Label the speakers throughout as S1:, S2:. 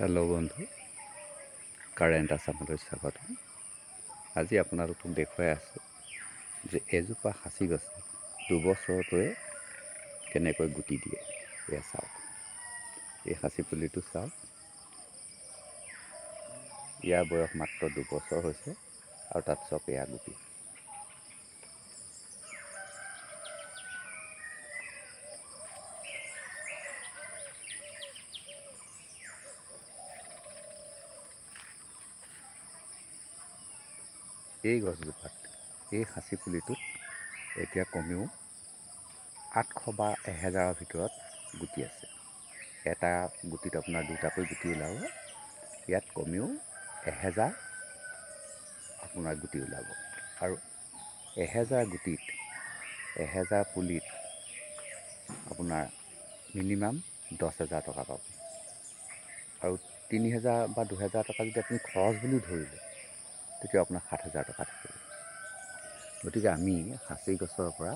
S1: Hello' বন্ধু, current আছামলৈ স্বাগতম। আজি আপোনালোকক দেখুৱাই আছোঁ যে এজোপা সাঁচি গছে দুবছৰতে কেনেকৈ গুটি দিয়ে। এয়া চাওক, এই সাঁচি পুলিটো চাওক, ইয়াৰ বয়স মাত্ৰ 2 বছৰ হৈছে আৰু তাত চব এয়া গুটি। এই গছজোপাত, এই সাঁচি পুলিটোত এতিয়া কমেও 800 বা 1000ৰ ভিতৰত গুটি আছে। এটা গুটিত আপোনাৰ 2টাকৈ গুটি ওলাব। ইয়াত কমেও 1000 আপোনাৰ গুটি ওলাব আৰু 1000 গুটিত 1000 পুলিত আপোনাৰ মিনিমাম 10,000 টকা পাব। আৰু 3000 বা 2000 টকা যদি আপুনি খৰচ বুলি ধৰিলে, তেতিয়া আপোনাৰ 7,000 টকা থাকিব। গতিকে আমি সাঁচি গছৰ পৰা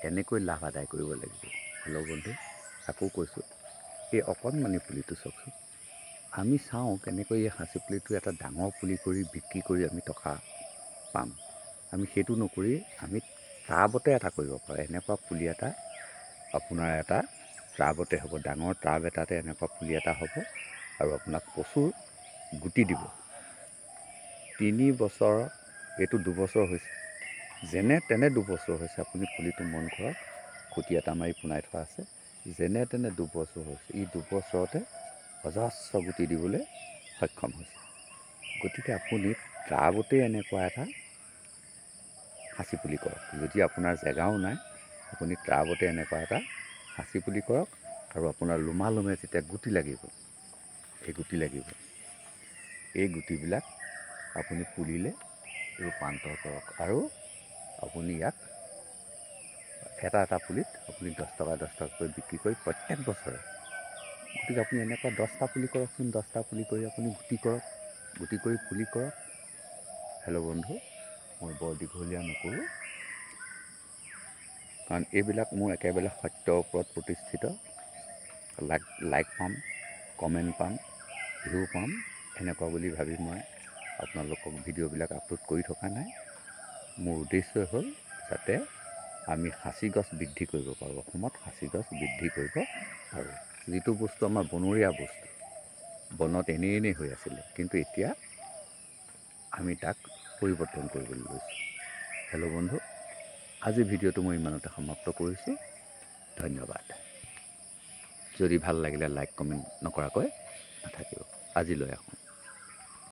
S1: এনেকৈ লাভ আদায় কৰিব লাগিব। হেল্ল' বন্ধু, আকৌ কৈছোঁ, এই অকণমানি পুলিটো চাওকচোন। আমি চাওঁ কেনেকৈ এই সাঁচি পুলিটো এটা ডাঙৰ পুলি কৰি বিক্ৰী কৰি আমি টকা পাম। আমি সেইটো নকৰি আমি টাবতে এটা কৰিব পাৰোঁ। এনেকুৱা পুলি এটা আপোনাৰ এটা টাবতে হ'ব, ডাঙৰ টাব এটাতে এনেকুৱা পুলি এটা হ'ব আৰু আপোনাক প্ৰচুৰ গুটি দিব। 3 বছৰ, এইটো 2 বছৰ হৈছে, যেনে তেনে 2 বছৰ হৈছে। আপুনি পুলিটো মন কৰক, খুঁটি এটা মাৰি পোনাই থোৱা আছে। যেনে তেনে 2 বছৰ হৈছে, এই 2 বছৰতে অজস্ৰ গুটি দিবলৈ সক্ষম হৈছে। গতিকে আপুনি টাবতেই এনেকুৱা এটা সাঁচি পুলি কৰক। যদি আপোনাৰ জেগাও নাই, আপুনি টাবতে এনেকুৱা এটা সাঁচি পুলি কৰক আৰু আপোনাৰ লোমালোমে যেতিয়া গুটি লাগিব, এই গুটিবিলাক আপুনি পুলিলে ৰূপান্তৰ কৰক আৰু আপুনি ইয়াক এটা পুলিত আপুনি 10 টকাকৈ বিক্ৰী কৰি প্ৰত্যেক বছৰে, গতিকে আপুনি এনেকুৱা 10টা পুলি কৰকচোন। 10টা পুলি কৰি আপুনি গুটি কৰক, গুটি কৰি পুলি কৰক। হেল্ল' বন্ধু, মই বৰ দীঘলীয়া নকৰোঁ, কাৰণ এইবিলাক মোৰ একেবাৰে সত্যৰ ওপৰত প্ৰতিষ্ঠিত। লাইক পাম, কমেণ্ট পাম, ভিউ পাম, এনেকুৱা বুলি ভাবি মই আপোনালোকক ভিডিঅ'বিলাক আপলোড কৰি থকা নাই। মোৰ উদ্দেশ্য হ'ল যাতে আমি সাঁচি গছ বৃদ্ধি কৰিব পাৰোঁ, অসমত সাঁচি গছ বৃদ্ধি কৰিব পাৰোঁ। যিটো বস্তু আমাৰ বনৰীয়া বস্তু, বনত এনেই হৈ আছিলে, কিন্তু এতিয়া আমি তাক পৰিৱৰ্তন কৰিবলৈ লৈছোঁ। হেল্ল' বন্ধু, আজি ভিডিঅ'টো মই ইমানতে সমাপ্ত কৰিছোঁ। ধন্যবাদ। যদি ভাল লাগিলে লাইক কমেণ্ট নকৰাকৈ নাথাকিব। আজিলৈ আহোঁ।